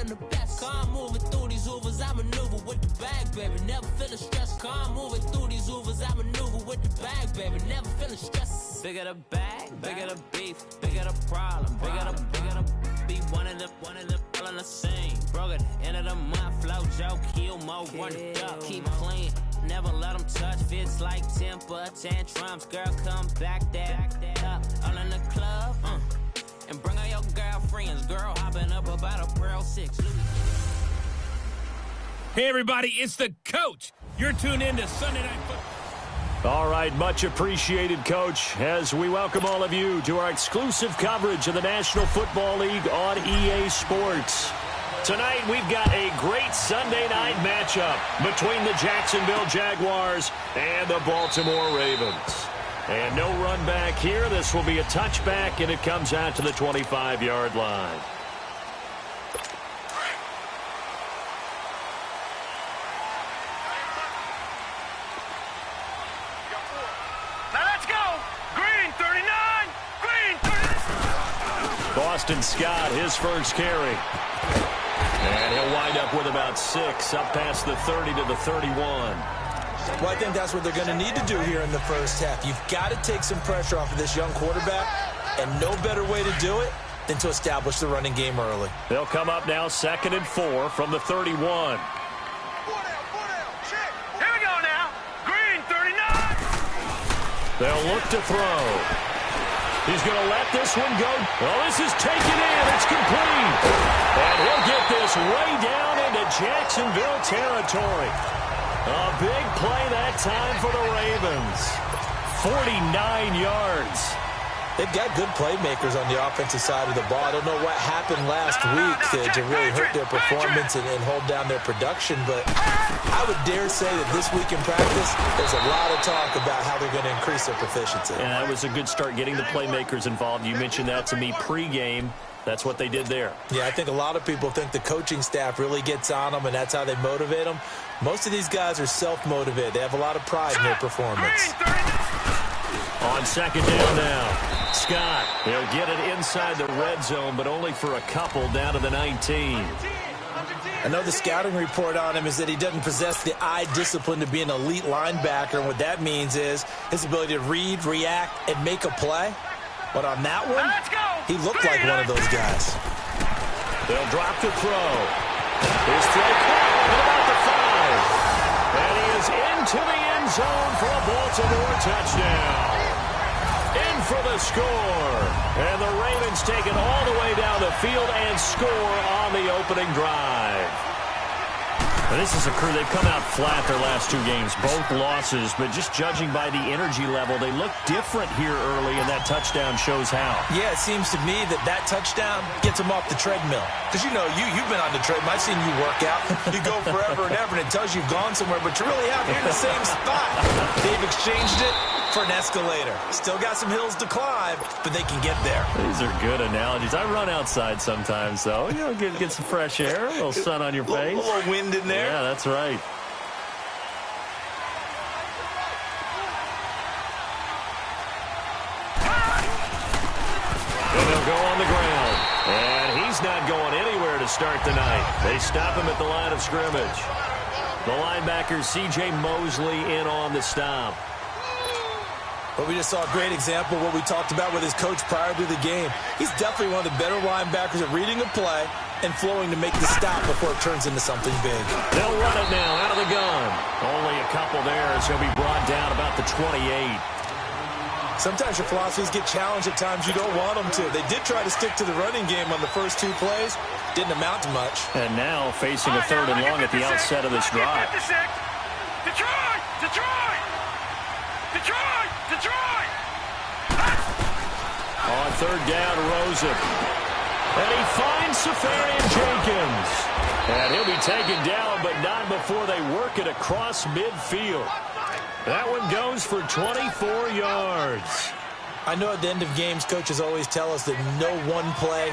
I'm the best. Calm moving through these Ubers, I maneuver with the bag, baby. Never feeling stressed. Calm moving through these Ubers, I maneuver with the bag, baby. Never feeling stressed. Bigger the bag, bigger the beef, bigger the problem, bigger the be one of the all on the scene. Broke at the end of the month, flow Joe, kill mo, run it up, keep clean. Never let them touch, fits like temper tantrums. Girl, come back there, up, all in the club, and bring all your girlfriends. Girl, hopping up about a Pearl 6. Hey, everybody, it's the coach. You're tuned in to Sunday Night Football. All right, much appreciated, Coach, as we welcome all of you to our exclusive coverage of the National Football League on EA Sports. Tonight, we've got a great Sunday night matchup between the Jacksonville Jaguars and the Baltimore Ravens. And no run back here. This will be a touchback, and it comes out to the 25-yard line. Boston Scott, his first carry. And he'll wind up with about 6, up past the 30 to the 31. Well, I think that's what they're going to need to do here in the first half. You've got to take some pressure off of this young quarterback, and no better way to do it than to establish the running game early. They'll come up now 2nd and 4 from the 31. Here we go now. Green, 39. They'll look to throw. He's going to let this one go. Well, this is taken in. It's complete. And he'll get this way down into Jacksonville territory. A big play that time for the Ravens. 49 yards. They've got good playmakers on the offensive side of the ball. I don't know what happened last week to really hurt their performance and hold down their production, but I would dare say that this week in practice, there's a lot of talk about how they're going to increase their proficiency. And that was a good start getting the playmakers involved. You mentioned that to me pregame. That's what they did there. Yeah, I think a lot of people think the coaching staff really gets on them, and that's how they motivate them. Most of these guys are self-motivated. They have a lot of pride in their performance. On 2nd down now. Scott, he'll get it inside the red zone, but only for a couple down to the 19. I know the scouting report on him is that he doesn't possess the eye discipline to be an elite linebacker, and what that means is his ability to read, react, and make a play. But on that one, he looked like one of those guys. They'll drop to throw. His throw caught at about the 5. And he is into the end zone for a Baltimore touchdown. In for the score. And the Ravens take it all the way down the field and score on the opening drive. And this is a crew, they've come out flat their last 2 games, both losses, but just judging by the energy level, they look different here early, and that touchdown shows how. Yeah, it seems to me that touchdown gets them off the treadmill. Because, you know, you've been on the treadmill. I've seen you work out. You go forever and ever, and it tells you you've gone somewhere, but you're really out here in the same spot. They've exchanged it for an escalator. Still got some hills to climb, but they can get there. These are good analogies. I run outside sometimes, though. You know, get some fresh air, a little sun on your face. A little wind in there. Yeah, that's right. And they'll go on the ground. And he's not going anywhere to start the night. They stop him at the line of scrimmage. The linebacker, C.J. Mosley, in on the stop. But we just saw a great example of what we talked about with his coach prior to the game. He's definitely one of the better linebackers at reading a play and flowing to make the stop before it turns into something big. They'll run it now out of the gun. Only a couple there as he'll be brought down about the 28. Sometimes your philosophies get challenged at times you don't want them to. They did try to stick to the running game on the first 2 plays. Didn't amount to much. And now facing a 3rd and long at the outset of this drive. Detroit! Detroit! Detroit! Detroit! On 3rd down, Rosen. And he finds Safarian Jenkins. And he'll be taken down, but not before they work it across midfield. That one goes for 24 yards. I know at the end of games, coaches always tell us that no one play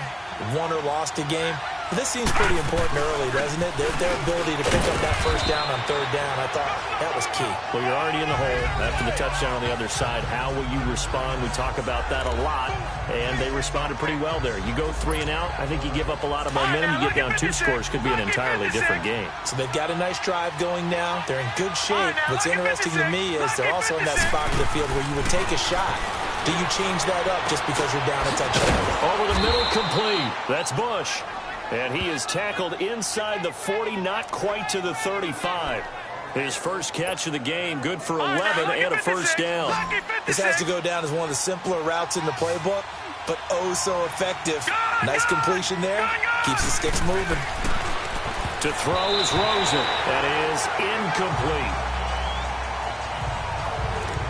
won or lost a game. This seems pretty important early, doesn't it? Their ability to pick up that first down on third down, I thought that was key. Well, you're already in the hole after the touchdown on the other side. How will you respond? We talk about that a lot, and they responded pretty well there. You go 3 and out, I think you give up a lot of momentum. You get down 2 scores, could be an entirely different game. So they've got a nice drive going now. They're in good shape. What's interesting to me is they're also in that spot of the field where you would take a shot. Do you change that up just because you're down a touchdown? Over the middle, complete. That's Bush. And he is tackled inside the 40, not quite to the 35. His first catch of the game, good for 11 and a first down. This has to go down as one of the simpler routes in the playbook, but oh so effective. Nice completion there. Keeps the sticks moving. To throw is Rosen. That is incomplete.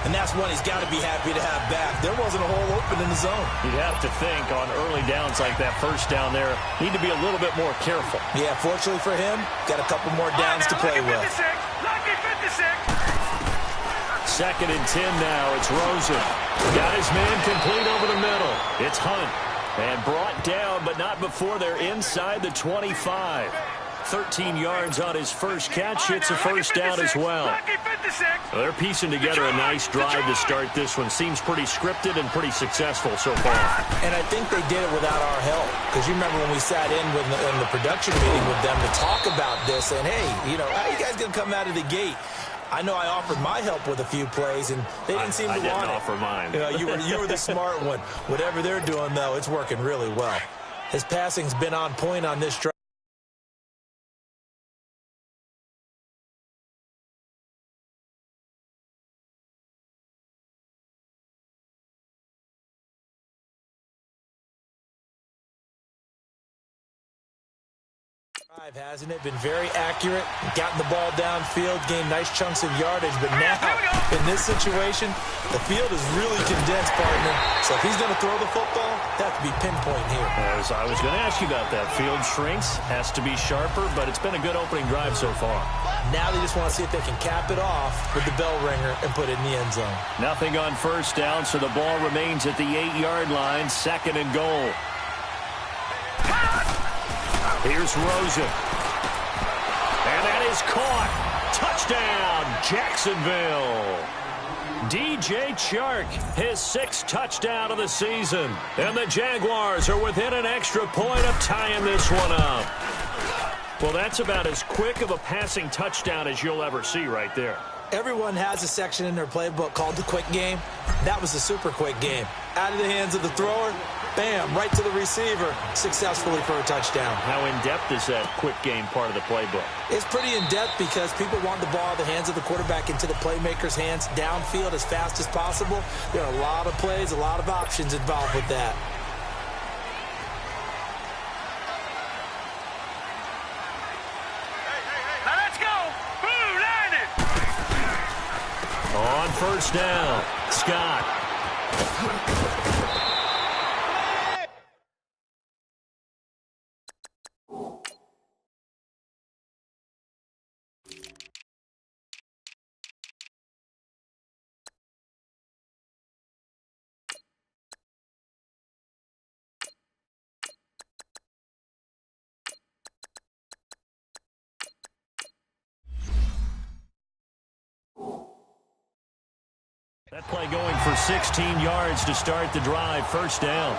And that's one he's got to be happy to have back. There wasn't a hole open in the zone. You'd have to think on early downs like that first down there, need to be a little bit more careful. Yeah, fortunately for him, got a couple more downs to play with. Second and 10 now. It's Rosen. Got his man complete over the middle. It's Hunt. And brought down, but not before they're inside the 25. 13 yards on his first catch. It's a first down as well. They're piecing together a nice drive to start this one. Seems pretty scripted and pretty successful so far. And I think they did it without our help. Because you remember when we sat in the production meeting with them to talk about this, and hey, you know, how are you guys going to come out of the gate? I know I offered my help with a few plays, and they didn't seem to want it. I didn't offer mine. You know, you were the smart one. Whatever they're doing, though, it's working really well. His passing's been on point on this drive. Hasn't it? Been very accurate, gotten the ball downfield, gained nice chunks of yardage, but now, in this situation, the field is really condensed, partner. So if he's going to throw the football, that could be pinpoint here. As I was going to ask you about that. Field shrinks, has to be sharper, but it's been a good opening drive so far. Now they just want to see if they can cap it off with the bell ringer and put it in the end zone. Nothing on first down, so the ball remains at the 8-yard line, second and goal. Here's Rosen. And that is caught. Touchdown, Jacksonville. DJ Chark, his 6th touchdown of the season. And the Jaguars are within an extra point of tying this one up. Well, that's about as quick of a passing touchdown as you'll ever see right there. Everyone has a section in their playbook called the quick game. That was a super quick game. Out of the hands of the thrower, bam, right to the receiver, successfully for a touchdown. How in-depth is that quick game part of the playbook? It's pretty in-depth because people want the ball out of the hands of the quarterback into the playmaker's hands downfield as fast as possible. There are a lot of plays, a lot of options involved with that. On first down, Scott. That play going for 16 yards to start the drive. First down.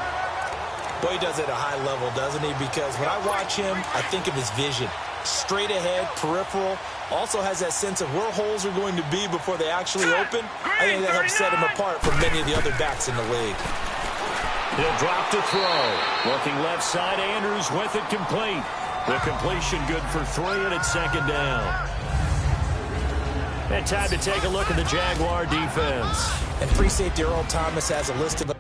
Boy, he does it at a high level, doesn't he? Because when I watch him, I think of his vision. Straight ahead, peripheral. Also has that sense of where holes are going to be before they actually open. I think that helps set him apart from many of the other backs in the league. He'll drop to throw. Looking left side, Andrews with it complete. The completion good for 3, and it's second down. And time to take a look at the Jaguar defense. And free safety Earl Thomas has a list of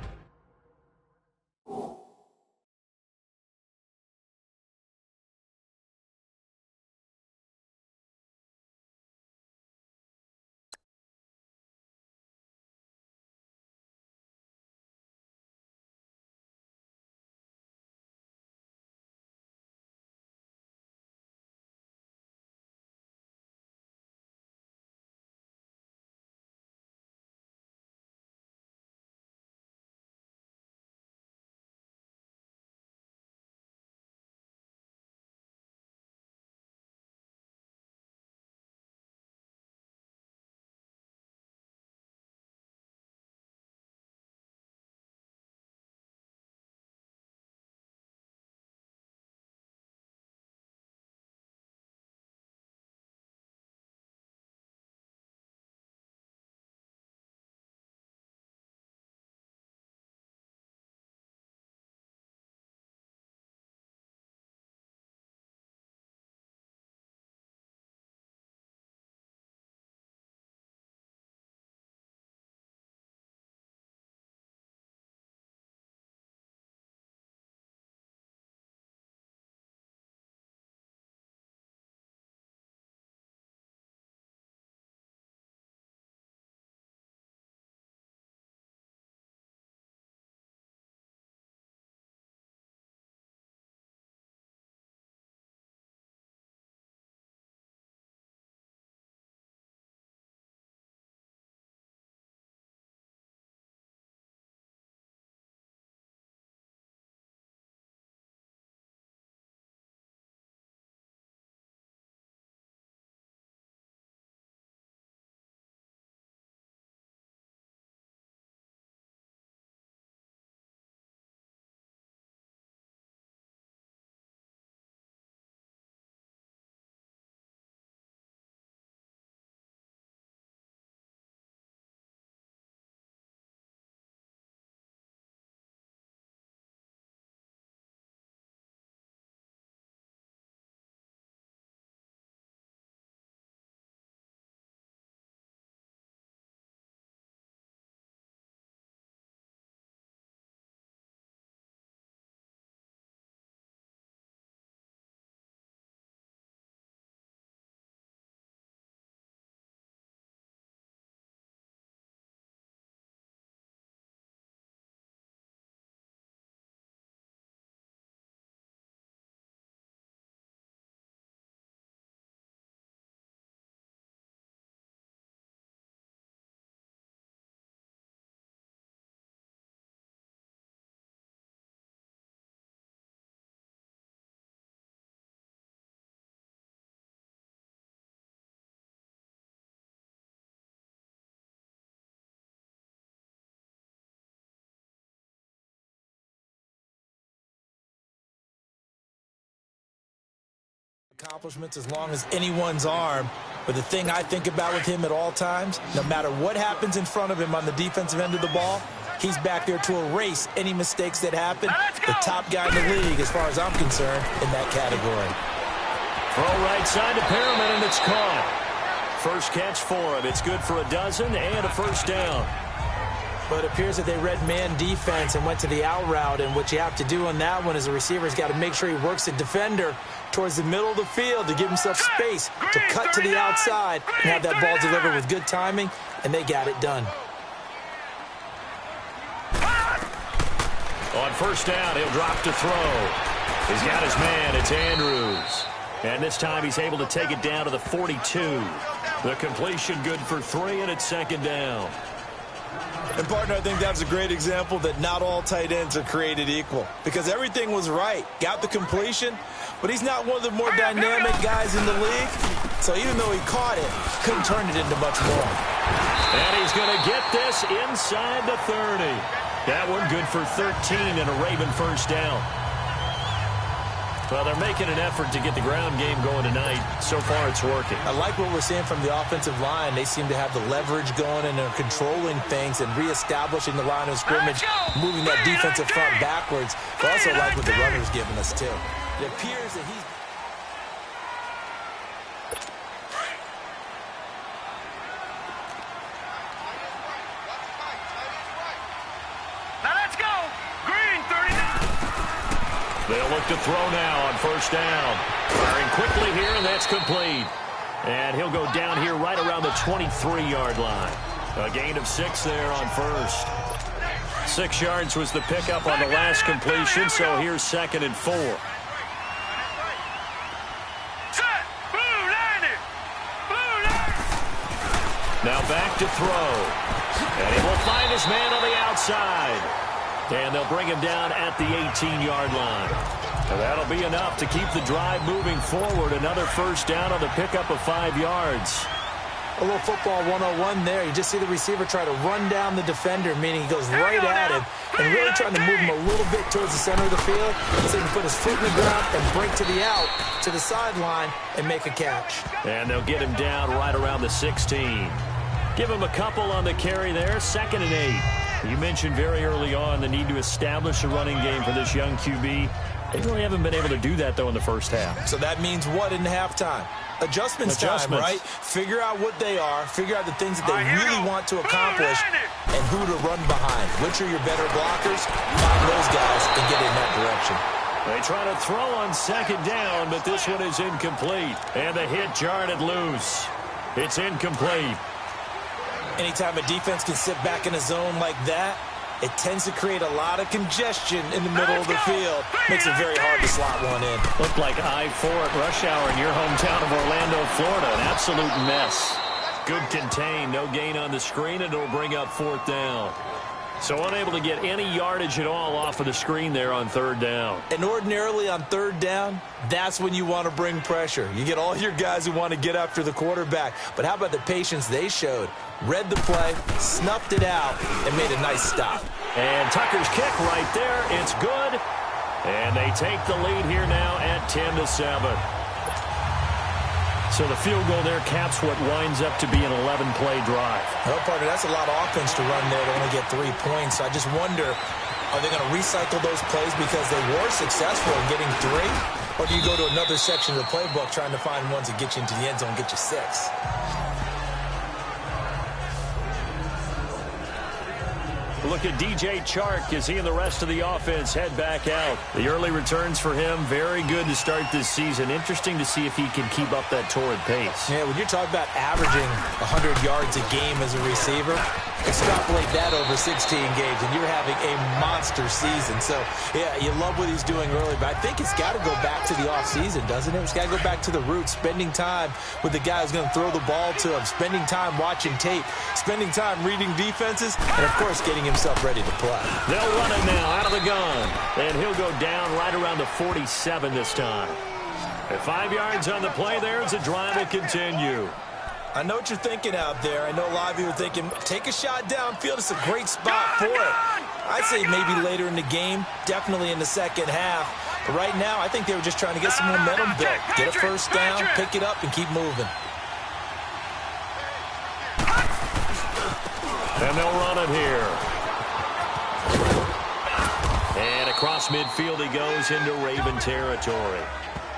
accomplishments as long as anyone's arm. But the thing I think about with him at all times, no matter what happens in front of him on the defensive end of the ball, he's back there to erase any mistakes that happen. The top guy in the league, as far as I'm concerned, in that category. Throw right side to Perriman, and it's caught. First catch for him. It's good for a dozen and a first down. But it appears that they read man defense and went to the out route, and what you have to do on that one is the receiver's got to make sure he works the defender towards the middle of the field to give himself space to cut to the outside and have that ball delivered with good timing, and they got it done. On first down, he'll drop to throw. He's got his man. It's Andrews. And this time he's able to take it down to the 42. The completion good for 3, and it's second down. And, partner, I think that's a great example that not all tight ends are created equal, because everything was right. Got the completion, but he's not one of the more dynamic guys in the league. So even though he caught it, couldn't turn it into much more. And he's going to get this inside the 30. That one good for 13 and a Raven first down. Well, they're making an effort to get the ground game going tonight. So far, it's working. I like what we're seeing from the offensive line. They seem to have the leverage going, and they're controlling things and reestablishing the line of scrimmage, moving that defensive front backwards. I also like what the runner's giving us, too. It appears that he's... They'll look to throw now on first down. Firing quickly here, and that's complete. And he'll go down here right around the 23-yard line. A gain of 6 there on first. 6 yards was the pickup on the last completion, so here's 2nd and 4. Now back to throw. And he will find his man on the outside. And they'll bring him down at the 18-yard line. And that'll be enough to keep the drive moving forward. Another first down on the pickup of 5 yards. A little football 101 there. You just see the receiver try to run down the defender, meaning he goes right at him and really trying to move him a little bit towards the center of the field so he can put his foot in the ground and break to the out, to the sideline, and make a catch. And they'll get him down right around the 16. Give him a couple on the carry there. 2nd and 8. You mentioned very early on the need to establish a running game for this young QB. They really haven't been able to do that, though, in the first half. So that means what in halftime? Adjustments time, right? Figure out what they are, figure out the things that they really want to accomplish, and who to run behind. Which are your better blockers? Find those guys and get in that direction. They try to throw on 2nd down, but this one is incomplete. And the hit jarred it loose. It's incomplete. Anytime a defense can sit back in a zone like that, it tends to create a lot of congestion in the middle of the field. Makes it very hard to slot one in. Looked like I-4 at rush hour in your hometown of Orlando, Florida. An absolute mess. Good contain, no gain on the screen, and it'll bring up 4th down. So unable to get any yardage at all off of the screen there on 3rd down. And ordinarily on 3rd down, that's when you want to bring pressure. You get all your guys who want to get after the quarterback. But how about the patience they showed? Read the play, snuffed it out, and made a nice stop. And Tucker's kick right there. It's good. And they take the lead here now at 10-7. So the field goal there caps what winds up to be an 11-play drive. Well, partner, that's a lot of offense to run there to only get 3 points. So I just wonder, are they going to recycle those plays because they were successful in getting 3? Or do you go to another section of the playbook trying to find ones that get you into the end zone and get you 6? Look at DJ Chark as he and the rest of the offense head back out. The early returns for him, very good to start this season. Interesting to see if he can keep up that torrid pace. Yeah, when you're talking about averaging 100 yards a game as a receiver, extrapolate that over 16 games, and you're having a monster season. So, yeah, you love what he's doing early, but I think it's got to go back to the offseason, doesn't it? It's got to go back to the roots, spending time with the guy who's going to throw the ball to him, spending time watching tape, spending time reading defenses, and, of course, getting himself ready to play. They'll run it now out of the gun, and he'll go down right around the 47 this time. At 5 yards on the play there as the drive will continue. I know what you're thinking out there. I know a lot of you are thinking, take a shot downfield. It's a great spot for it. I'd say maybe later in the game, definitely in the second half. But right now, I think they were just trying to get some momentum built. Get a first down, pick it up, and keep moving. And they'll run it here. And across midfield he goes into Raven territory.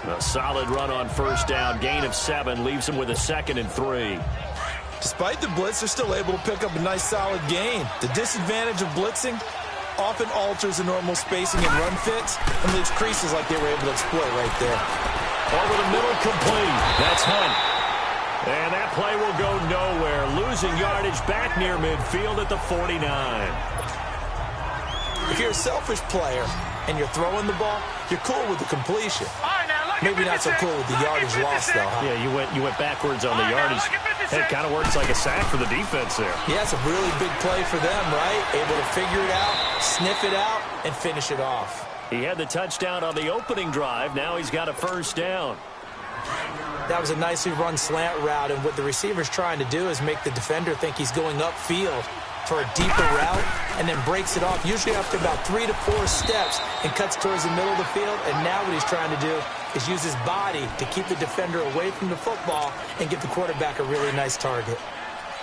A solid run on first down. Gain of 7 leaves him with a 2nd and 3. Despite the blitz, they're still able to pick up a nice solid gain. The disadvantage of blitzing often alters the normal spacing and run fits and leaves creases like they were able to exploit right there. Over the middle, complete. That's Hunt. And that play will go nowhere. Losing yardage back near midfield at the 49. If you're a selfish player and you're throwing the ball, you're cool with the completion. Maybe not so cool with the yardage loss, though. Huh? Yeah, you went backwards on the yardage. It kind of works like a sack for the defense there. Yeah, it's a really big play for them, right? Able to figure it out, sniff it out, and finish it off. He had the touchdown on the opening drive. Now he's got a first down. That was a nicely run slant route, and what the receiver's trying to do is make the defender think he's going upfield for a deeper route, and then breaks it off, usually after about 3 to 4 steps, and cuts towards the middle of the field. And now what he's trying to do is use his body to keep the defender away from the football and give the quarterback a really nice target.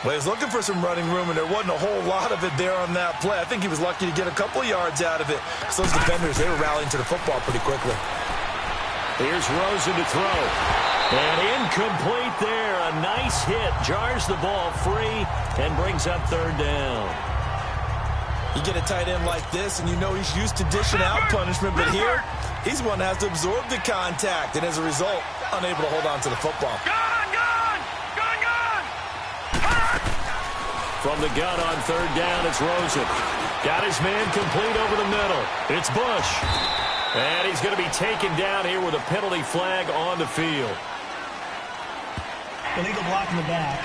Well, he was looking for some running room, and there wasn't a whole lot of it there on that play. I think he was lucky to get a couple of yards out of it, because those defenders, they were rallying to the football pretty quickly. Here's Rosen to throw. And incomplete there. A nice hit. Jars the ball free and brings up 3rd down. You get a tight end like this, and you know he's used to dishing out punishment, but here, he's one that has to absorb the contact, and as a result, unable to hold on to the football. From the gun on 3rd down, it's Rosen. Got his man complete over the middle. It's Bush. And he's going to be taken down here with a penalty flag on the field. Illegal block in the back.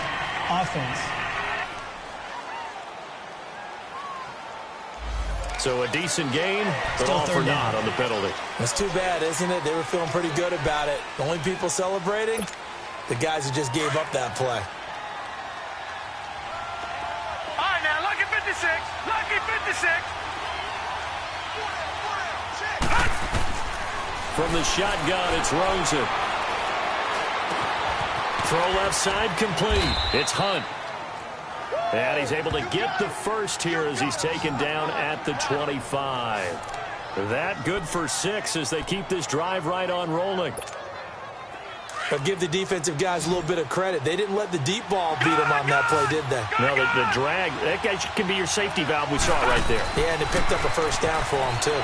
Offense. So a decent gain, but Still all for 3rd naught down on the penalty. It's too bad, isn't it? They were feeling pretty good about it. The only people celebrating, the guys who just gave up that play. All right, now, lucky 56. Lucky 56. From the shotgun, it's Rosen. Throw left side complete. It's Hunt. And he's able to get the first here as he's taken down at the 25. That good for 6 as they keep this drive right on rolling. But give the defensive guys a little bit of credit. They didn't let the deep ball beat them on that play, did they? No, the drag, that guy can be your safety valve. We saw it right there. Yeah, and they picked up a first down for them, too.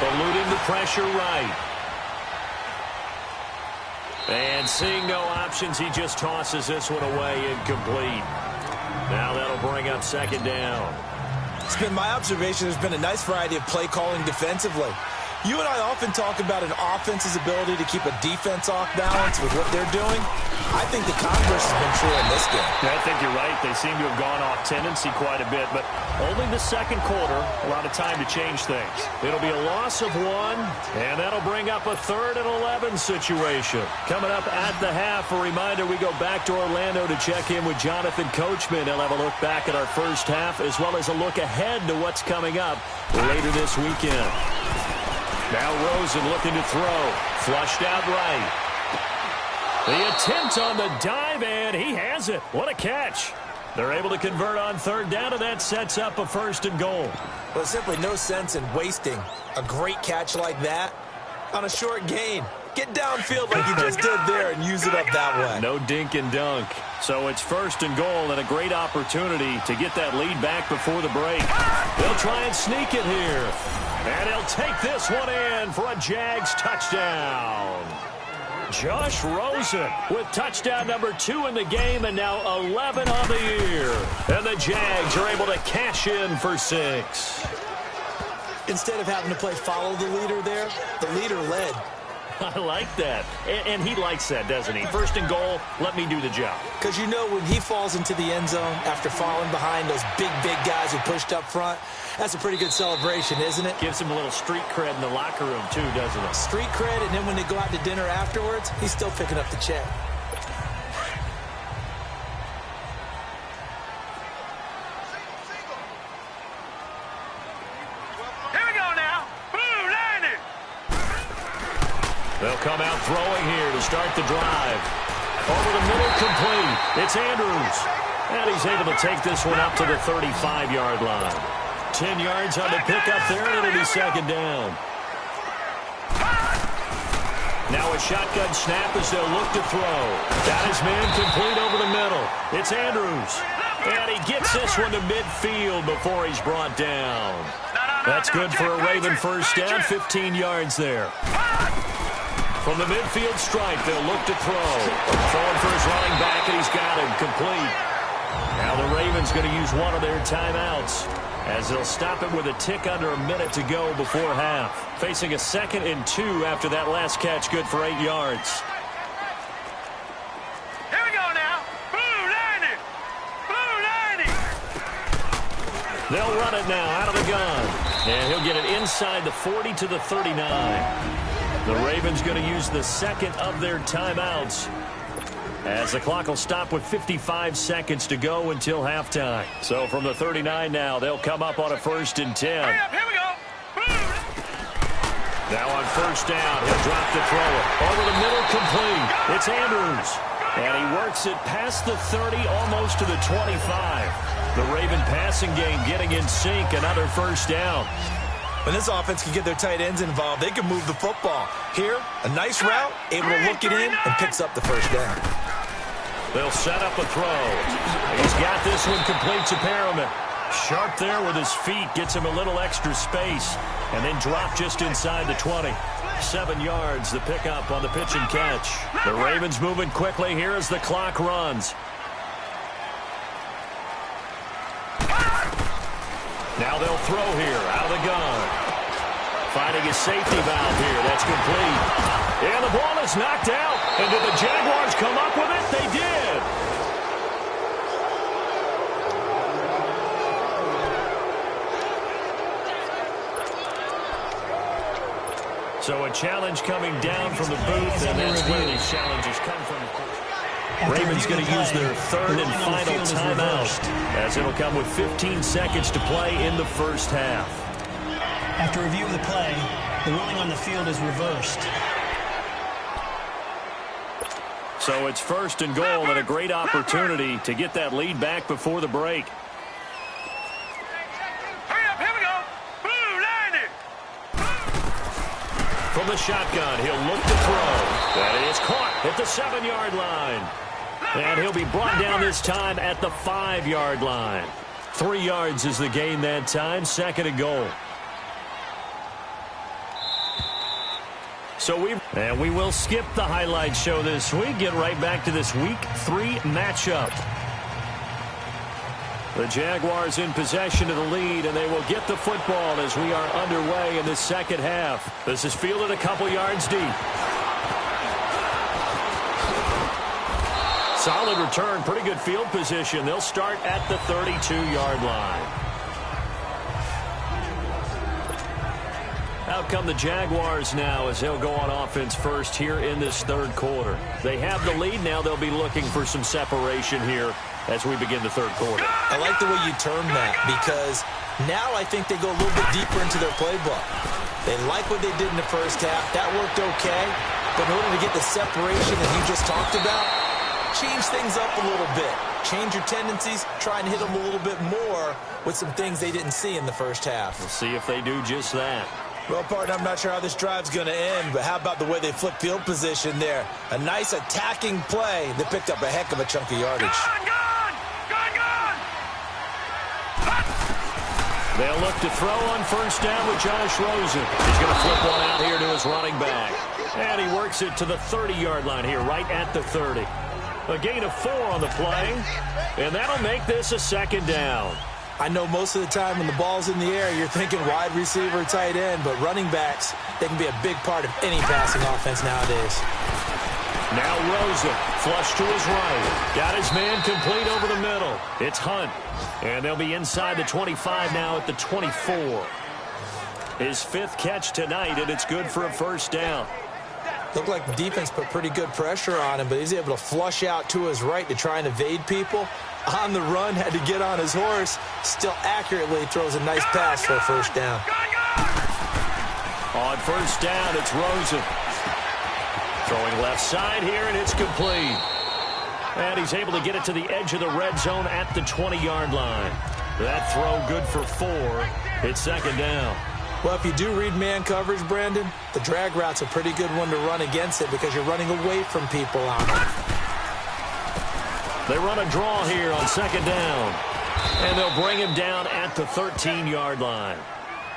Eluding the pressure right. And seeing no options, he just tosses this one away incomplete. Now that'll bring up 2nd down. It's been my observation there's been a nice variety of play calling defensively. You and I often talk about an offense's ability to keep a defense off balance with what they're doing. I think the converse has been true in this game. I think you're right. They seem to have gone off tendency quite a bit, but only the 2nd quarter, a lot of time to change things. It'll be a loss of 1, and that'll bring up a 3rd and 11 situation. Coming up at the half, a reminder, we go back to Orlando to check in with Jonathan Coachman. He'll have a look back at our first half, as well as a look ahead to what's coming up later this weekend. Now Rosen looking to throw. Flushed out right. The attempt on the dive, and he has it. What a catch. They're able to convert on 3rd down, and that sets up a 1st and goal. Well, there's simply no sense in wasting a great catch like that on a short gain. Get downfield like you just did there and use it up that way. No dink and dunk. So it's 1st and goal and a great opportunity to get that lead back before the break. They'll try and sneak it here. And he'll take this one in for a Jags touchdown. Josh Rosen with touchdown number 2 in the game and now 11 on the year. And the Jags are able to cash in for 6. Instead of having to play follow the leader there, the leader led. I like that. And he likes that, doesn't he? 1st and goal, let me do the job. Because you know when he falls into the end zone after falling behind those big guys who pushed up front, that's a pretty good celebration, isn't it? Gives him a little street cred in the locker room, too, doesn't it? Street cred, and then when they go out to dinner afterwards, he's still picking up the check. Here we go now. Boom, landed. come out throwing here to start the drive. Over the middle, complete. It's Andrews. And he's able to take this one up to the 35-yard line. 10 yards on the pickup there, and it'll be second down. Now a shotgun snap as they'll look to throw. Got his man complete over the middle. It's Andrews. And he gets this one to midfield before he's brought down. That's good for a Raven first down, 15 yards there. From the midfield stripe, they'll look to throw. Throwing for his running back, and he's got him complete. Now the Ravens going to use one of their timeouts, as they'll stop it with a tick under a minute to go before half. Facing a 2nd and 2 after that last catch, good for 8 yards. Here we go now. Blue 90. Blue 90. They'll run it now out of the gun. And he'll get it inside the 40 to the 39. The Ravens going to use the 2nd of their timeouts, as the clock will stop with 55 seconds to go until halftime. So from the 39 now, they'll come up on a 1st and 10. Hurry up, here we go. Now on first down, he'll drop the throw. Over the middle, complete. It's Andrews. And he works it past the 30, almost to the 25. The Raven passing game getting in sync, another first down. When this offense can get their tight ends involved, they can move the football. Here, a nice route, able to look it in, and picks up the first down. They'll set up a throw. He's got this one complete to Perriman. Sharp there with his feet, gets him a little extra space, and then drop just inside the 20. 7 yards, the pickup on the pitch and catch. The Ravens moving quickly here as the clock runs. Now they'll throw here, out of the gun. Finding his safety valve here, that's complete. And the ball is knocked out. And did the Jaguars come up with it? They did. So a challenge coming down from the booth, and that's where these challenges come from. Ravens going to use their 3rd and final timeout, as it'll come with 15 seconds to play in the first half. After review of the play, the ruling on the field is reversed. So it's 1st and goal, and a great opportunity to get that lead back before the break. Hurry up, here we go. Blue 90. From the shotgun, he'll look to throw. That is caught at the 7-yard line. And he'll be brought down this time at the 5-yard line. 3 yards is the gain that time, 2nd and goal. So we will skip the highlight show this week. Get right back to this Week 3 matchup. The Jaguars in possession of the lead, and they will get the football as we are underway in the second half. This is fielded a couple yards deep. Solid return, pretty good field position. They'll start at the 32-yard line. Out come the Jaguars now as they'll go on offense first here in this 3rd quarter. They have the lead now. They'll be looking for some separation here as we begin the 3rd quarter. I like the way you term that, because now I think they go a little bit deeper into their playbook. They like what they did in the first half. That worked okay. But in order to get the separation that you just talked about, change things up a little bit. Change your tendencies. Try and hit them a little bit more with some things they didn't see in the first half. We'll see if they do just that. Well, partner, I'm not sure how this drive's going to end, but how about the way they flip field position there? A nice attacking play that picked up a heck of a chunk of yardage. They'll look to throw on first down with Josh Rosen. He's going to flip one out here to his running back. And he works it to the 30-yard line here, right at the 30. A gain of 4 on the play, and that'll make this a 2nd down. I know most of the time when the ball's in the air, you're thinking wide receiver, tight end, but running backs, they can be a big part of any passing offense nowadays. Now Rosen, flush to his right. Got his man complete over the middle. It's Hunt. And they'll be inside the 25 now at the 24. His 5th catch tonight, and it's good for a first down. Looked like the defense put pretty good pressure on him, but he's able to flush out to his right to try and evade people. On the run, had to get on his horse. Still accurately throws a nice pass for a first down. On first down, it's Rosen. Throwing left side here, and it's complete. And he's able to get it to the edge of the red zone at the 20-yard line. That throw good for 4. It's second down. Well, if you do read man coverage, Brandon, the drag route's a pretty good one to run against it because you're running away from people on it. They run a draw here on second down. And they'll bring him down at the 13-yard line.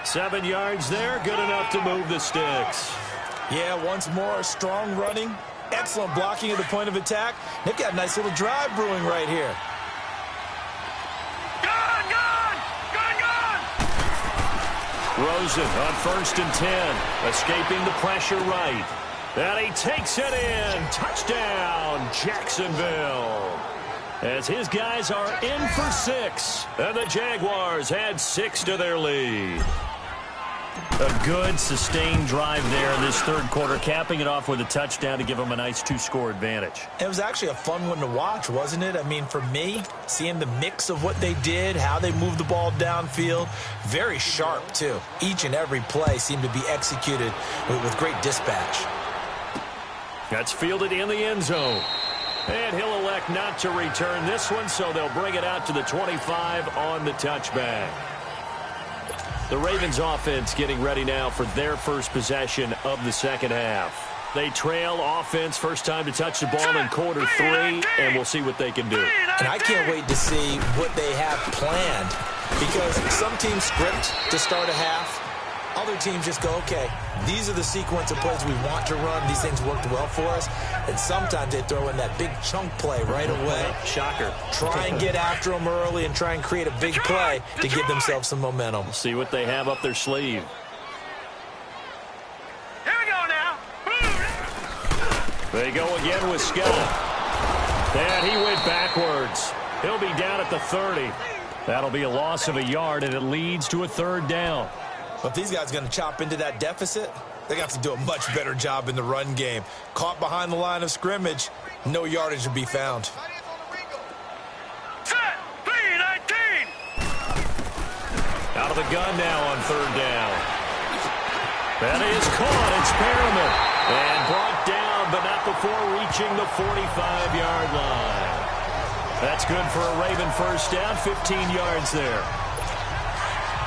7 yards there, good enough to move the sticks. Yeah, once more, strong running, excellent blocking at the point of attack. They've got a nice little drive brewing right here. Rosen on 1st and 10, escaping the pressure right. And he takes it in. Touchdown, Jacksonville. As his guys are in for 6. And the Jaguars add 6 to their lead. A good, sustained drive there in this third quarter, capping it off with a touchdown to give them a nice 2-score advantage. It was actually a fun one to watch, wasn't it? I mean, for me, seeing the mix of what they did, how they moved the ball downfield, very sharp, too. Each and every play seemed to be executed with great dispatch. That's fielded in the end zone. And he'll elect not to return this one, so they'll bring it out to the 25 on the touchback. The Ravens offense getting ready now for their first possession of the second half. They trail offense, first time to touch the ball in quarter 3, and we'll see what they can do. And I can't wait to see what they have planned, because some teams script to start a half. Other teams just go, okay, these are the sequence of plays we want to run. These things worked well for us. And sometimes they throw in that big chunk play right away. Shocker. Try and get after them early and try and create a big play to give themselves some momentum. We'll see what they have up their sleeve. Here we go now. They go again with Scott. And he went backwards. He'll be down at the 30. That'll be a loss of a yard, and it leads to a third down. But if these guys are going to chop into that deficit, they're going to have to do a much better job in the run game. Caught behind the line of scrimmage, no yardage to be found. Set. 3-19. Out of the gun now on third down. That is caught. It's Perriman. And brought down, but not before reaching the 45-yard line. That's good for a Raven first down, 15 yards there.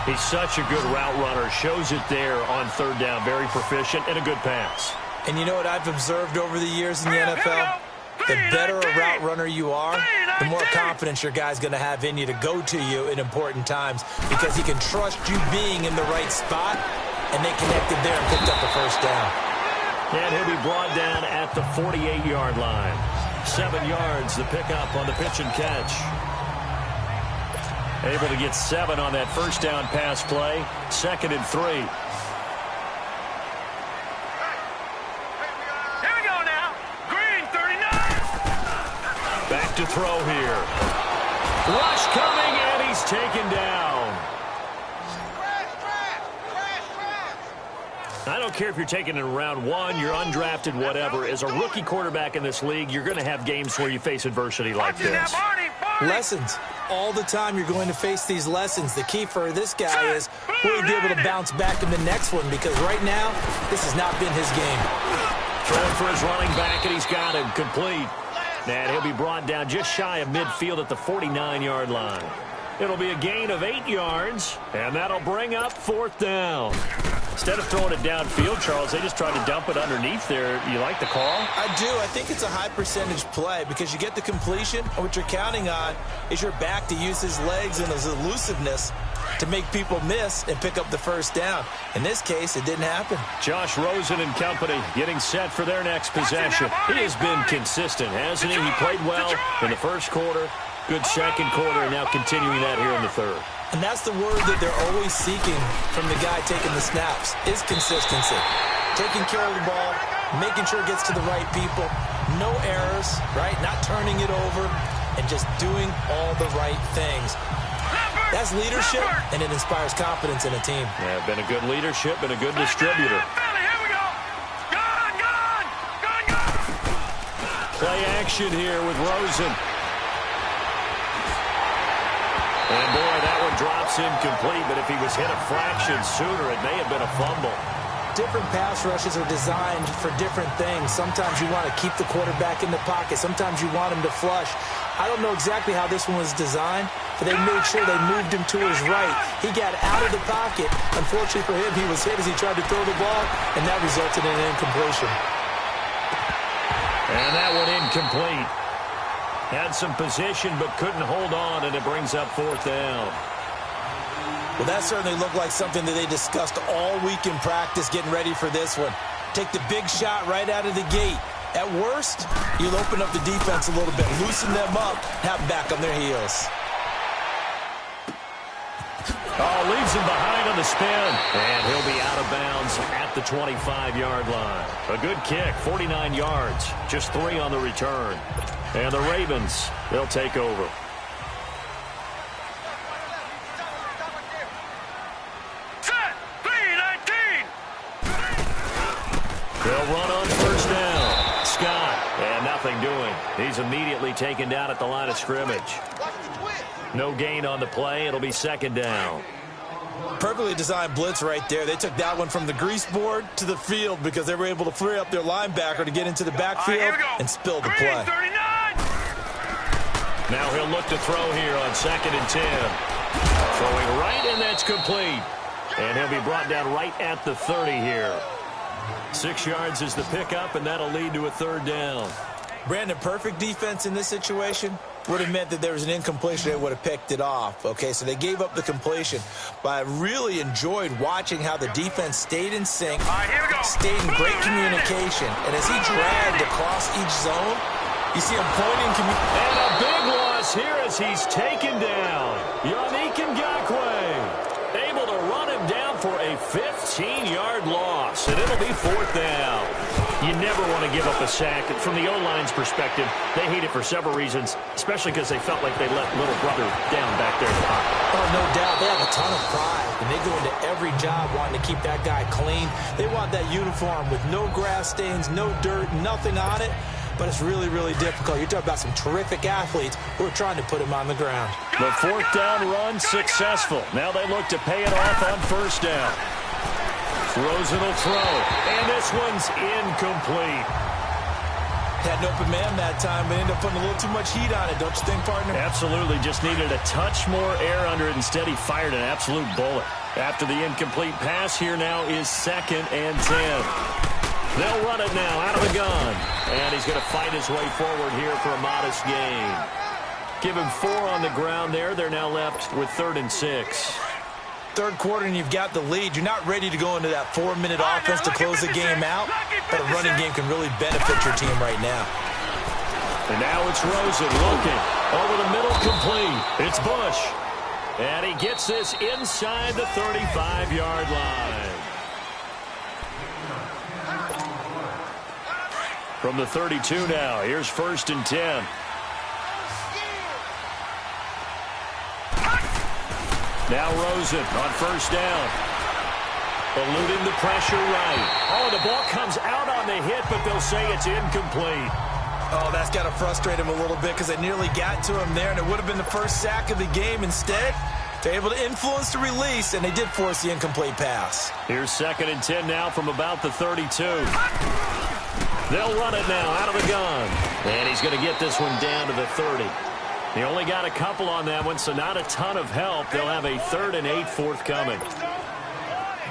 He's such a good route runner. Shows it there on third down. Very proficient and a good pass. And you know what I've observed over the years in the NFL? The better a route runner you are, the more confidence your guy's going to have in you to go to you in important times, because he can trust you being in the right spot, and they connected there and picked up the first down. And he'll be brought down at the 48-yard line. 7 yards, the pickup on the pitch and catch. Able to get 7 on that first down pass play. 2nd and 3. Here we go now. Green 39. Back to throw here. Rush coming, and he's taken down. I don't care if you're taking it in round 1, you're undrafted, whatever. As a rookie quarterback in this league, you're going to have games where you face adversity like this. Lessons. All the time you're going to face these lessons. The key for this guy is will he be able to bounce back in the next one, because right now, this has not been his game. Throwing for his running back, and he's got him complete. And he'll be brought down just shy of midfield at the 49-yard line. It'll be a gain of 8 yards, and that'll bring up 4th down. Instead of throwing it downfield, Charles, they just tried to dump it underneath there. You like the call? I do. I think it's a high percentage play because you get the completion, and what you're counting on is your back to use his legs and his elusiveness to make people miss and pick up the first down. In this case, it didn't happen. Josh Rosen and company getting set for their next possession. He has been consistent, hasn't he? He played well in the first quarter, good second quarter, and now continuing that here in the third. And that's the word that they're always seeking from the guy taking the snaps, is consistency. Taking care of the ball, making sure it gets to the right people, no errors, right? Not turning it over, and just doing all the right things. That's leadership, and it inspires confidence in a team. Yeah, been a good leadership and a good distributor. Play action here with Rosen. And boy, that one drops incomplete, but if he was hit a fraction sooner, it may have been a fumble. different pass rushes are designed for different things. Sometimes you want to keep the quarterback in the pocket. Sometimes you want him to flush. I don't know exactly how this one was designed, but they made sure they moved him to his right. He got out of the pocket. Unfortunately for him, he was hit as he tried to throw the ball, and that resulted in an incompletion. And that one incomplete. Had some position but couldn't hold on, and it brings up fourth down. Well, that certainly looked like something that they discussed all week in practice getting ready for this one. Take the big shot right out of the gate. At worst, you'll open up the defense a little bit, loosen them up, have them back on their heels. Oh, leaves him behind on the spin. And he'll be out of bounds at the 25-yard line. A good kick, 49 yards, just 3 on the return. And the Ravens, they'll take over. Set, 3-19. They'll run on first down. Scott, and nothing doing. He's immediately taken down at the line of scrimmage. No gain on the play. It'll be second down. Perfectly designed blitz right there. They took that one from the grease board to the field because they were able to free up their linebacker to get into the backfield and spill the play. 39. Now he'll look to throw here on 2nd and 10. Throwing right, and that's complete. And he'll be brought down right at the 30 here. 6 yards is the pickup, and that'll lead to a third down. Brandon, perfect defense in this situation would have meant that there was an incompletion. They would have picked it off. Okay, so they gave up the completion. But I really enjoyed watching how the defense stayed in sync, stayed in great communication. And as he dragged across each zone, you see him pointing. And a big loss here as he's taken down. Yannick Ngakoue able to run him down for a 15-yard loss. And it'll be fourth down. You never want to give up a sack. From the O-line's perspective, they hate it for several reasons, especially because they felt like they let little brother down back there in the pocket. Oh, no doubt. They have a ton of pride, and they go into every job wanting to keep that guy clean. They want that uniform with no grass stains, no dirt, nothing on it. But it's really, really difficult. You're talking about some terrific athletes who are trying to put him on the ground. The fourth down run successful. Now they look to pay it off on first down. Rosen will throw, and this one's incomplete. Had an open man that time, but ended up putting a little too much heat on it, don't you think, partner? Absolutely, just needed a touch more air under it. Instead, he fired an absolute bullet. After the incomplete pass, here now is 2nd and 10. They'll run it now out of the gun, and he's going to fight his way forward here for a modest gain. Give him 4 on the ground there. They're now left with 3rd and 6. Third quarter and you've got the lead. You're not ready to go into that 4-minute offense to close the game out, but a running game can really benefit your team right now. And now it's Rosen looking over the middle, complete. It's Bush, and he gets this inside the 35-yard line. From the 32 now, here's 1st and 10. Now Rosen on first down. Eluding the pressure right. Oh, the ball comes out on the hit, but they'll say it's incomplete. Oh, that's got to frustrate him a little bit because they nearly got to him there, and it would have been the first sack of the game. Instead, they're able to influence the release, and they did force the incomplete pass. Here's 2nd and 10 now from about the 32. They'll run it now out of the gun. And he's going to get this one down to the 30. He only got a couple on that one, so not a ton of help. They'll have a 3rd and 8 forthcoming.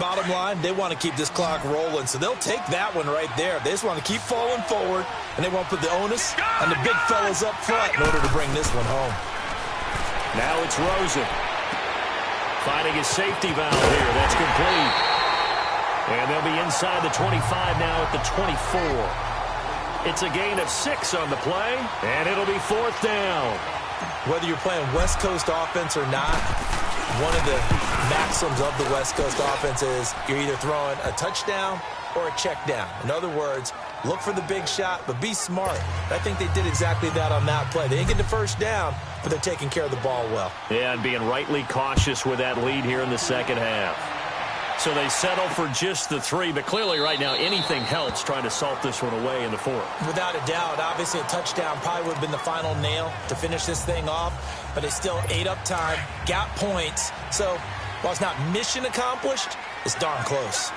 Bottom line, they want to keep this clock rolling, so they'll take that one right there. They just want to keep falling forward, and they want to put the onus on the big fellas up front in order to bring this one home. Now it's Rosen. Finding his safety valve here. That's complete. And they'll be inside the 25 now at the 24. It's a gain of 6 on the play, and it'll be 4th down. Whether you're playing West Coast offense or not, one of the maxims of the West Coast offense is you're either throwing a touchdown or a check down. In other words, look for the big shot, but be smart. I think they did exactly that on that play. They didn't get the first down, but they're taking care of the ball well. Yeah, and being rightly cautious with that lead here in the second half. So they settle for just the 3, but clearly right now anything helps trying to salt this one away in the 4th. Without a doubt, obviously a touchdown probably would have been the final nail to finish this thing off, but they still ate up time, got points. So while it's not mission accomplished, it's darn close.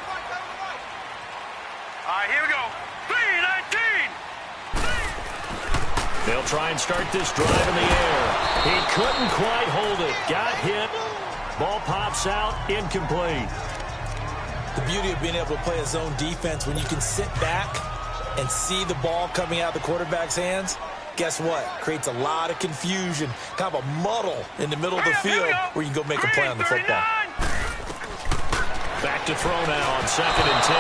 right, here we go. 3-19. They'll try and start this drive in the air. He couldn't quite hold it. Got hit. Ball pops out. Incomplete. The beauty of being able to play a zone defense when you can sit back and see the ball coming out of the quarterback's hands, guess what? Creates a lot of confusion, kind of a muddle in the middle of the field where you can go make a play on the football. Back to throw now on 2nd and 10.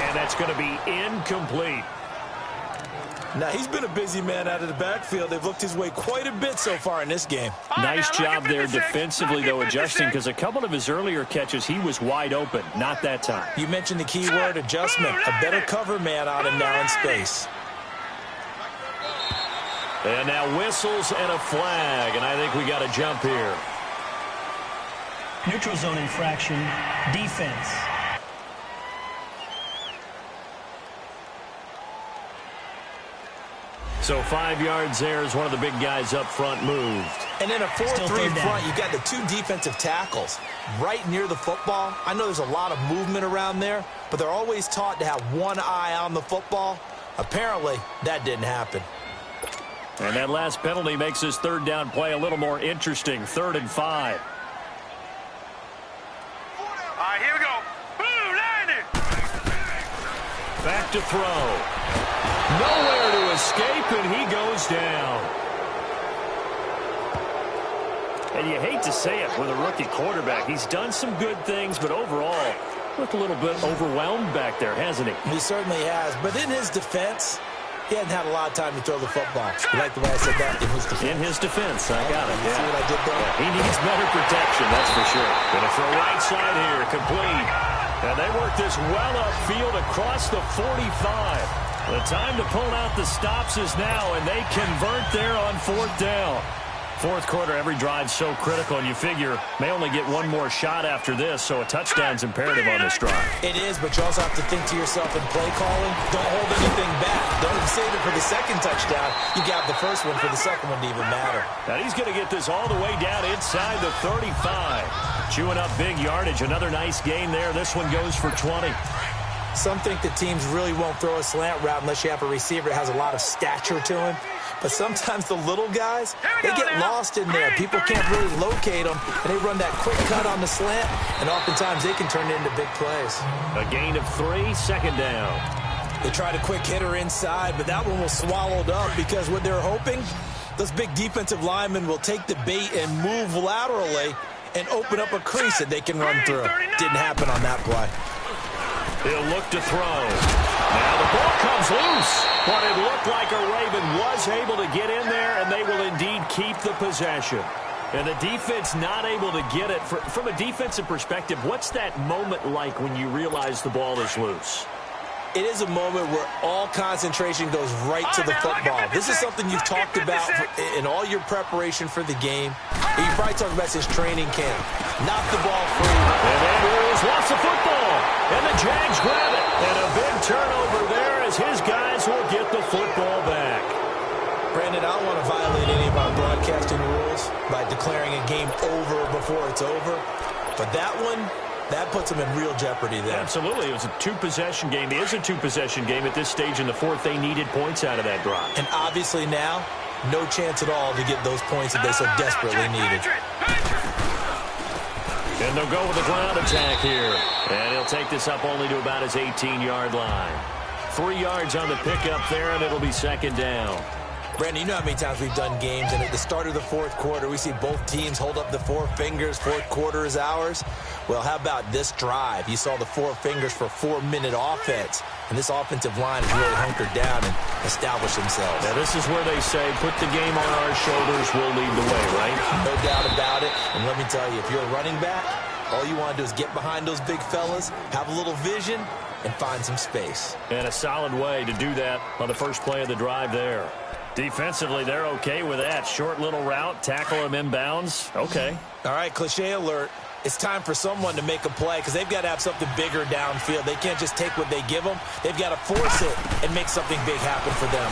And that's going to be incomplete. Now, he's been a busy man out of the backfield. They've looked his way quite a bit so far in this game. Nice job there defensively, though, adjusting, because a couple of his earlier catches, he was wide open. Not that time. You mentioned the key word, adjustment. A better cover man on him now in space. And now whistles and a flag, and I think we got a jump here. Neutral zone infraction, defense. So 5 yards there as one of the big guys up front moved. And in a 4-3 front, you've got the 2 defensive tackles right near the football. I know there's a lot of movement around there, but they're always taught to have one eye on the football. Apparently, that didn't happen. And that last penalty makes this 3rd down play a little more interesting. 3rd and 5. All right, here we go. Boom, landed. Back to throw. Nowhere to escape, and he goes down. And you hate to say it with a rookie quarterback. He's done some good things, but overall, looked a little bit overwhelmed back there, hasn't he? He certainly has. But in his defense, he hasn't had a lot of time to throw the football. You like the way I said that? In his defense. In his defense, I got it. You see what I did there? Yeah, he needs better protection, that's for sure. Gonna throw right side here, complete. And they work this well upfield across the 45. The time to pull out the stops is now, and they convert there on 4th down. 4th quarter, every drive's so critical, and you figure may only get one more shot after this, so a touchdown's imperative on this drive. It is, but you also have to think to yourself in play calling, don't hold anything back. Don't save it for the 2nd touchdown. You got the 1st one for the 2nd one to even matter. Now he's going to get this all the way down inside the 35. Chewing up big yardage. Another nice gain there. This one goes for 20. Some think that teams really won't throw a slant route unless you have a receiver that has a lot of stature to him. But sometimes the little guys, they get lost in there. People can't really locate them, and they run that quick cut on the slant, and oftentimes they can turn it into big plays. A gain of 3, 2nd down. They tried a quick hitter inside, but that one was swallowed up because what they're hoping, those big defensive linemen will take the bait and move laterally and open up a crease that they can run through. Didn't happen on that play. He'll look to throw. Now the ball comes loose, but it looked like a Raven was able to get in there, and they will indeed keep the possession. And the defense not able to get it. From a defensive perspective, what's that moment like when you realize the ball is loose? It is a moment where all concentration goes right to the football. This is something you've talked about in all your preparation for the game. You probably talked about since training camp. Knock the ball free. And Andrews lost the football. And the Jags grab it. And a big turnover there as his guys will get the football back. Brandon, I don't want to violate any of our broadcasting rules by declaring a game over before it's over. But that one, that puts them in real jeopardy there. Absolutely. It was a 2-possession game. It is a 2-possession game at this stage in the 4th. They needed points out of that drive. And obviously now, no chance at all to get those points that they so desperately needed. And they'll go with a ground attack here. And he'll take this up only to about his 18-yard line. 3 yards on the pickup there, and it'll be 2nd down. Brandon, you know how many times we've done games, and at the start of the 4th quarter, we see both teams hold up the 4 fingers, 4th quarter is ours. Well, how about this drive? You saw the 4 fingers for 4-minute offense, and this offensive line has really hunkered down and established themselves. Now, this is where they say, put the game on our shoulders, we'll lead the way, right? No doubt about it, and let me tell you, if you're a running back, all you want to do is get behind those big fellas, have a little vision, and find some space. And a solid way to do that on the first play of the drive there. Defensively, they're okay with that. Short little route, tackle him inbounds. Okay. All right, cliche alert. It's time for someone to make a play because they've got to have something bigger downfield. They can't just take what they give them. They've got to force it and make something big happen for them.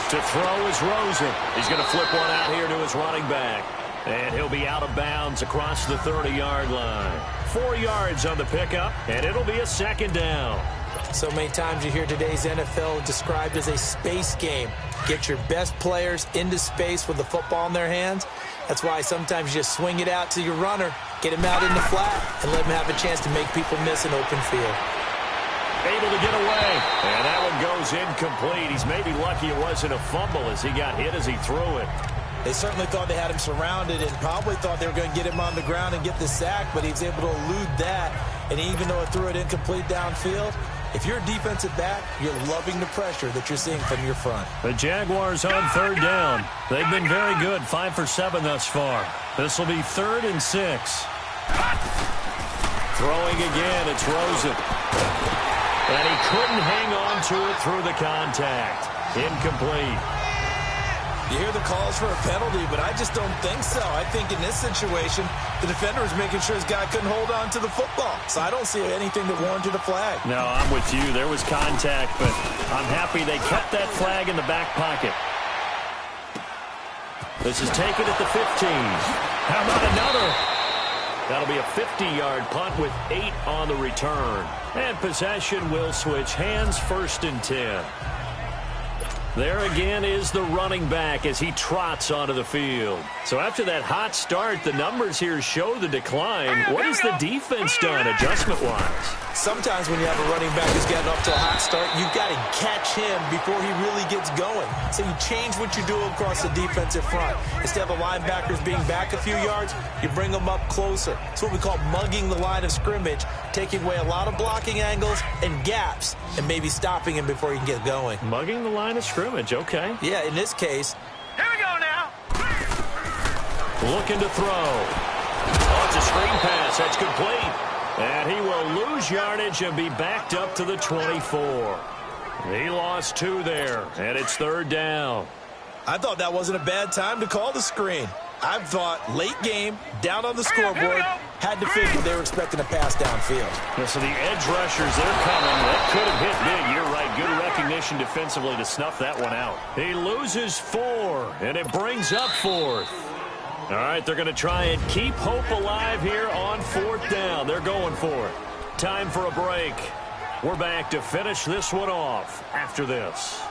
To throw is Rosen. He's going to flip one out here to his running back. And he'll be out of bounds across the 30-yard line. 4 yards on the pickup, and it'll be a 2nd down. So many times you hear today's NFL described as a space game. Get your best players into space with the football in their hands. That's why sometimes you just swing it out to your runner, get him out in the flat, and let him have a chance to make people miss an open field. Able to get away, and that one goes incomplete. He's maybe lucky it wasn't a fumble as he got hit as he threw it. They certainly thought they had him surrounded and probably thought they were going to get him on the ground and get the sack, but he was able to elude that. And even though it threw it incomplete downfield, if you're a defensive back, you're loving the pressure that you're seeing from your front. The Jaguars on third down. They've been very good, 5 for 7 thus far. This will be 3rd and 6. Throwing again, it's Rosen. And he couldn't hang on to it through the contact. Incomplete. You hear the calls for a penalty, but I just don't think so. I think in this situation, the defender was making sure his guy couldn't hold on to the football. So I don't see anything that warranted a flag. No, I'm with you. There was contact, but I'm happy they kept that flag in the back pocket. This is taken at the 15. How about another? That'll be a 50-yard punt with 8 on the return. And possession will switch hands, 1st and 10. There again is the running back as he trots onto the field. So after that hot start, the numbers here show the decline. What has the defense done adjustment-wise? Sometimes when you have a running back who's getting off to a hot start, you've got to catch him before he really gets going. So you change what you do across the defensive front. Instead of the linebackers being back a few yards, you bring them up closer. It's what we call mugging the line of scrimmage, taking away a lot of blocking angles and gaps and maybe stopping him before he can get going. Mugging the line of scrimmage, okay. Yeah, in this case. Here we go now. Looking to throw. Oh, it's a screen pass. That's complete. And he will lose yardage and be backed up to the 24. He lost 2 there, and it's 3rd down. I thought that wasn't a bad time to call the screen. I thought late game, down on the scoreboard, had to figure they were expecting a pass downfield. Yeah, so the edge rushers, they're coming. That could have hit big. You're right. Good recognition defensively to snuff that one out. He loses 4, and it brings up 4th. All right, they're going to try and keep hope alive here on 4th down. They're going for it. Time for a break. We're back to finish this one off after this.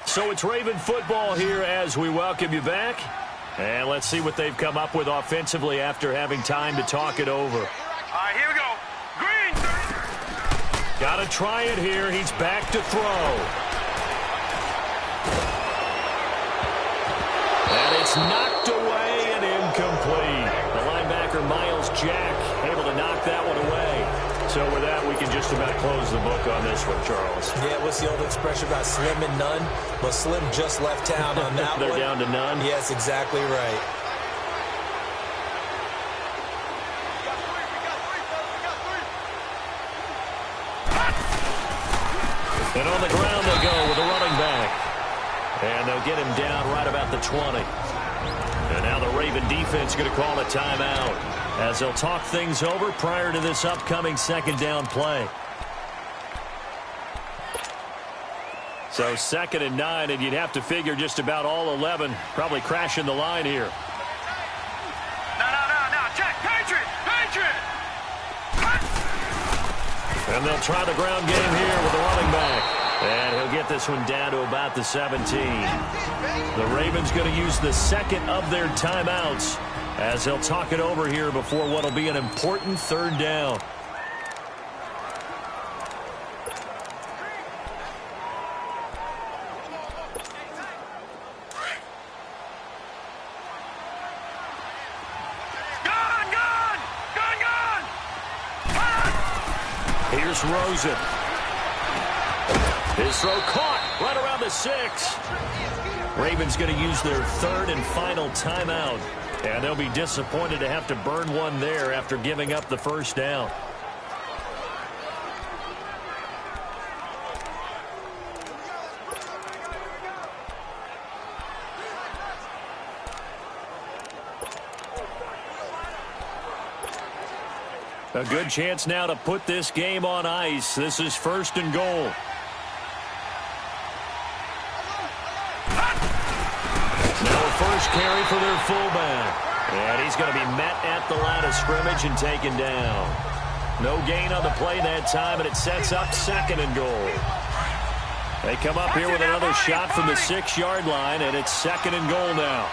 So it's Raven football here as we welcome you back. And let's see what they've come up with offensively after having time to talk it over. All right, here we go. Green. Got to try it here. He's back to throw. And it's knocked away and incomplete. The linebacker, Miles Jack, able to knock that one away. So with that, we can just about close the book on this one, Charles. Yeah, what's the old expression about slim and none? Well, Slim just left town on that They're one. down to none? Yes, exactly right. And on the ground they go with a running back. And they'll get him down right about the 20. And now the Raven defense going to call a timeout as they'll talk things over prior to this upcoming 2nd down play. So 2nd and 9, and you'd have to figure just about all 11 probably crashing the line here. No. Check. Patriot. And they'll try the ground game here with the running back. And he'll get this one down to about the 17. The Ravens going to use the 2nd of their timeouts as they'll talk it over here before what will be an important 3rd down. Here's Rosen. His throw caught right around the 6. Ravens going to use their 3rd and final timeout. And they'll be disappointed to have to burn one there after giving up the 1st down. A good chance now to put this game on ice. This is 1st and goal. Now a first carry for their fullback. And he's going to be met at the line of scrimmage and taken down. No gain on the play that time, and it sets up 2nd and goal. They come up here with another shot from the 6-yard line, and it's 2nd and goal now.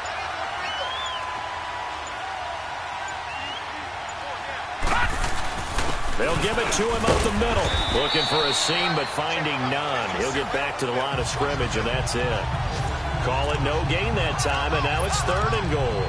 They'll give it to him up the middle. Looking for a seam, but finding none. He'll get back to the line of scrimmage, and that's it. Call it no gain that time, and now it's 3rd and goal.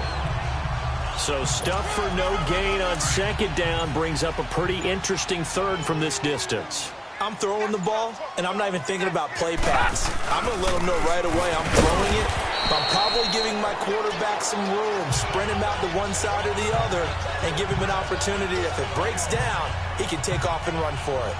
So stuff for no gain on 2nd down brings up a pretty interesting 3rd from this distance. I'm throwing the ball, and I'm not even thinking about play pass. I'm going to let him know right away I'm throwing it. I'm probably giving my quarterback some room, sprint him out to one side or the other, and give him an opportunity. If it breaks down, he can take off and run for it.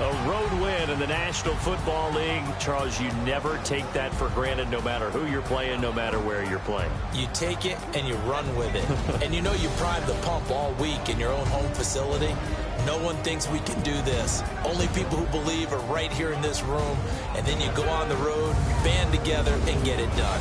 A road win in the National Football League. Charles, you never take that for granted, no matter who you're playing, no matter where you're playing. You take it and you run with it. And you know you primed the pump all week in your own home facility. No one thinks we can do this. Only people who believe are right here in this room. And then you go on the road, band together, and get it done.